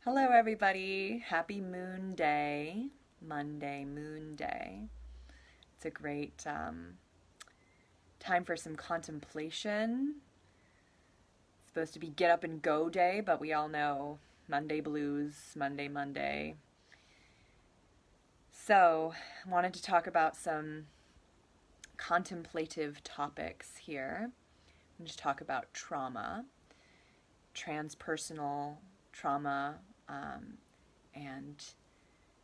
Hello, everybody. Happy Moon Day, Monday, Moon Day. It's a great time for some contemplation. It's supposed to be get up and go day, but we all know Monday blues, Monday, Monday. So, I wanted to talk about some contemplative topics here. I'm going to talk about trauma, transpersonal trauma, and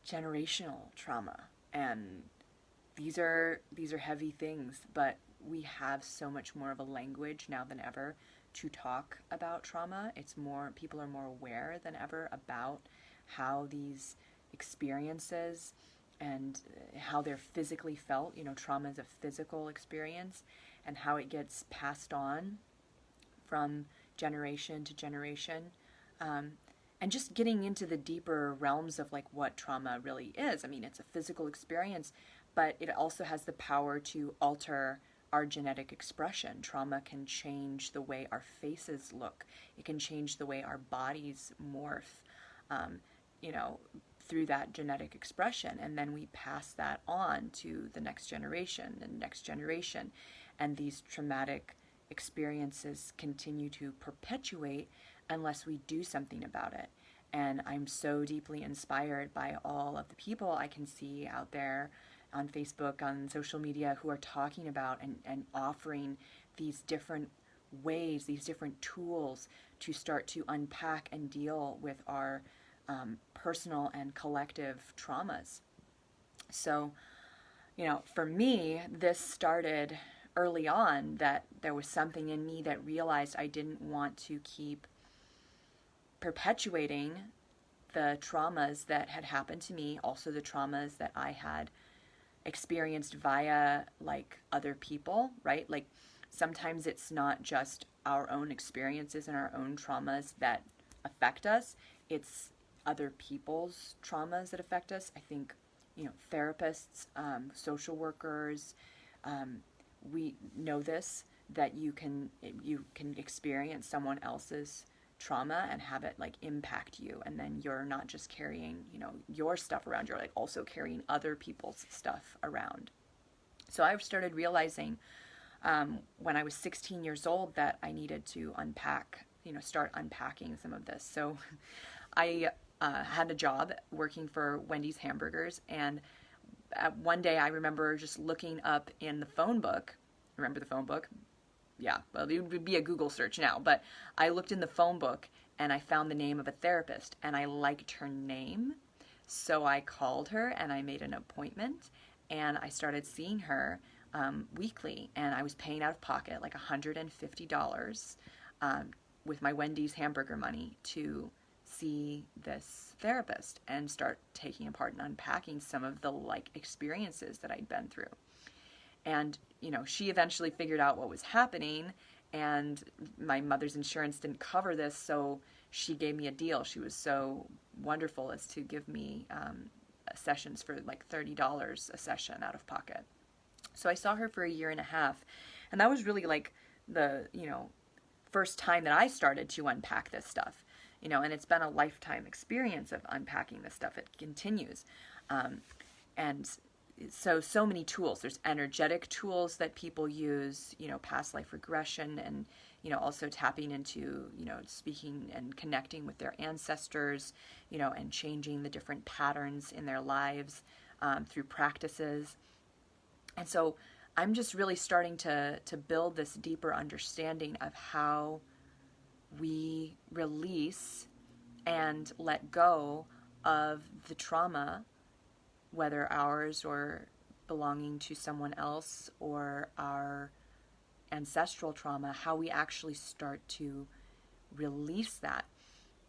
generational trauma. And these are heavy things, but we have so much more of a language now than ever to talk about trauma. It's more, people are more aware than ever about how these experiences and how they're physically felt. Trauma is a physical experience, and how it gets passed on from generation to generation. And just getting into the deeper realms of like what trauma really is. I mean, it's a physical experience, but it also has the power to alter our genetic expression. Trauma can change the way our faces look. It can change the way our bodies morph, um, you know, through that genetic expression. And then we pass that on to the next generation and next generation. And these traumatic experiences continue to perpetuate unless we do something about it. And I'm so deeply inspired by all of the people I can see out there on Facebook, on social media, who are talking about and offering these different ways, these different tools to start to unpack and deal with our personal and collective traumas. So, for me, this started early on, that there was something in me that realized I didn't want to keep perpetuating the traumas that had happened to me, also the traumas that I had experienced via like other people, right? Like sometimes it's not just our own experiences and our own traumas that affect us, it's other people's traumas that affect us. I think, therapists, social workers, we know this, that you can experience someone else's trauma and have it like impact you, and then you're not just carrying your stuff around, you're like also carrying other people's stuff around. So I started realizing when I was 16 years old that I needed to start unpacking some of this. So I had a job working for Wendy's Hamburgers, and one day I remember just looking up in the phone book. Remember the phone book? Yeah, well, it would be a Google search now, but I looked in the phone book and I found the name of a therapist, and I liked her name. So I called her and I made an appointment, and I started seeing her weekly, and I was paying out of pocket like $150 with my Wendy's hamburger money to see this therapist and start taking apart and unpacking some of the like experiences that I'd been through. And, she eventually figured out what was happening, and my mother's insurance didn't cover this, so she gave me a deal. She was so wonderful as to give me sessions for like $30 a session out of pocket. So I saw her for a year and a half, and that was really like the, first time that I started to unpack this stuff, and it's been a lifetime experience of unpacking this stuff. It continues. And so many tools. There's energetic tools that people use, past life regression, and also tapping into, speaking and connecting with their ancestors, and changing the different patterns in their lives through practices. And so I'm just really starting to build this deeper understanding of how we release and let go of the trauma, whether ours or belonging to someone else or our ancestral trauma, how we actually start to release that.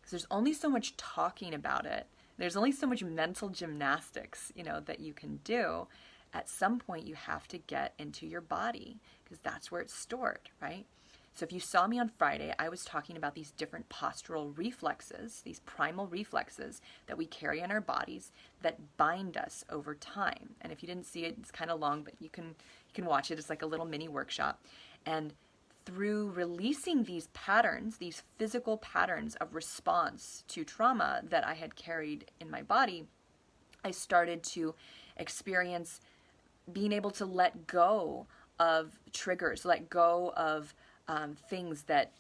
Because there's only so much talking about it. There's only so much mental gymnastics, that you can do. At some point, you have to get into your body, because that's where it's stored, right? So if you saw me on Friday, I was talking about these different postural reflexes, these primal reflexes that we carry in our bodies that bind us over time. And if you didn't see it, it's kind of long, but you can watch it. It's like a little mini workshop. And through releasing these patterns, these physical patterns of response to trauma that I had carried in my body, I started to experience being able to let go of triggers, let go of things that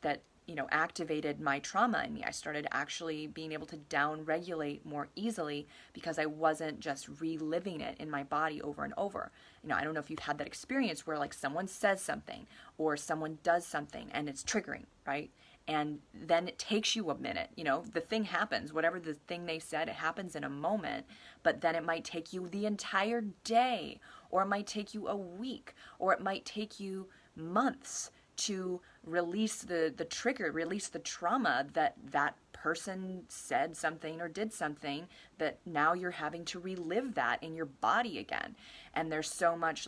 activated my trauma in me. I started actually being able to down-regulate more easily because I wasn't just reliving it in my body over and over. I don't know if you've had that experience where like someone says something or someone does something and it's triggering, right? And then it takes you a minute, the thing happens, whatever the thing they said, it happens in a moment, but then it might take you the entire day, or it might take you a week, or it might take you months to release the trigger, release the trauma that person said something or did something, that now you're having to relive that in your body again. And there's so much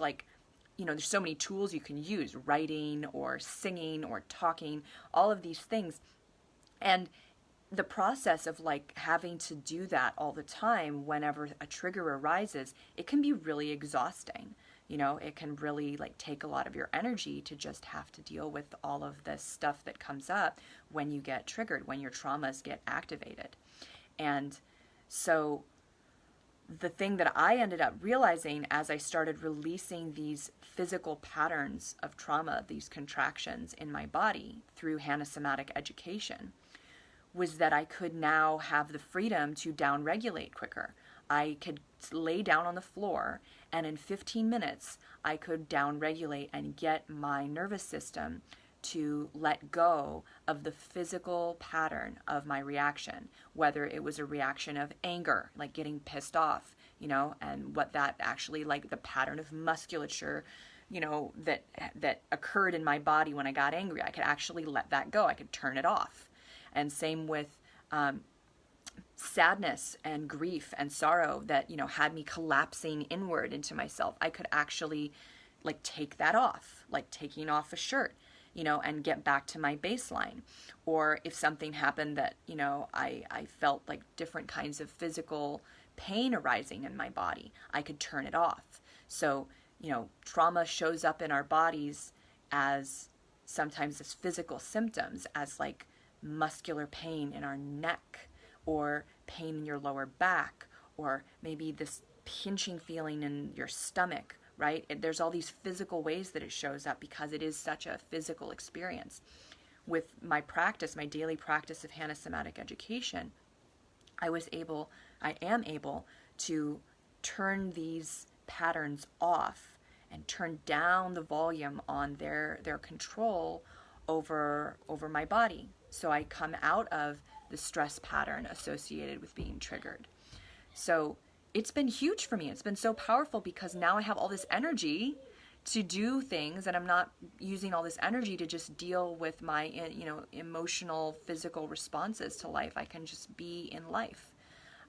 there's so many tools you can use, writing or singing or talking, all of these things. And the process of having to do that all the time whenever a trigger arises, it can be really exhausting. It can really take a lot of your energy to just have to deal with all of this stuff that comes up when you get triggered, when your traumas get activated. And so the thing that I ended up realizing as I started releasing these physical patterns of trauma, these contractions in my body through hanasomatic education, was that I could now have the freedom to downregulate quicker. I could lay down on the floor, and in 15 minutes, I could downregulate and get my nervous system to let go of the physical pattern of my reaction, whether it was a reaction of anger, like getting pissed off, and what that actually, the pattern of musculature, that occurred in my body when I got angry. I could actually let that go. I could turn it off. And same with sadness and grief and sorrow that, had me collapsing inward into myself. I could actually take that off, like taking off a shirt, and get back to my baseline. Or if something happened that, I felt like different kinds of physical pain arising in my body, I could turn it off. So, trauma shows up in our bodies as sometimes as physical symptoms, as muscular pain in our neck, or pain in your lower back, or maybe this pinching feeling in your stomach, right? There's all these physical ways that it shows up because it is such a physical experience. With my practice, my daily practice of hanasomatic education, I am able to turn these patterns off and turn down the volume on their control over my body. So I come out of the stress pattern associated with being triggered. So it's been huge for me. It's been so powerful because now I have all this energy to do things, and I'm not using all this energy to just deal with my, emotional, physical responses to life. I can just be in life.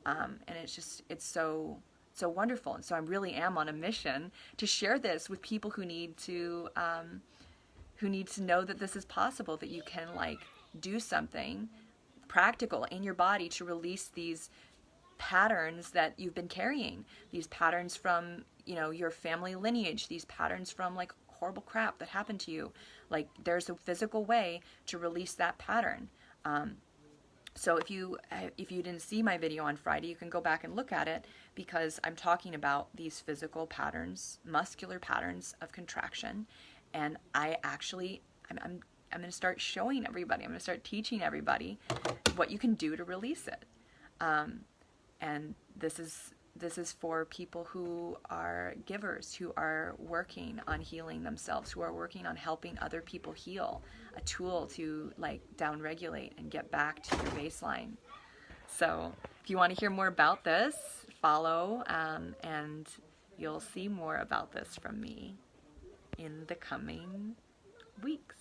And it's so wonderful. And so I really am on a mission to share this with people who need to know that this is possible, that you can do something practical in your body to release these patterns that you've been carrying, these patterns from, your family lineage, these patterns from horrible crap that happened to you. There's a physical way to release that pattern. So if you didn't see my video on Friday, you can go back and look at it, because I'm talking about these physical patterns, muscular patterns of contraction. And I'm going to start showing everybody, I'm going to start teaching everybody what you can do to release it. And this is for people who are givers, who are working on healing themselves, who are working on helping other people heal, a tool to downregulate and get back to your baseline. So if you want to hear more about this, follow, and you'll see more about this from me in the coming weeks.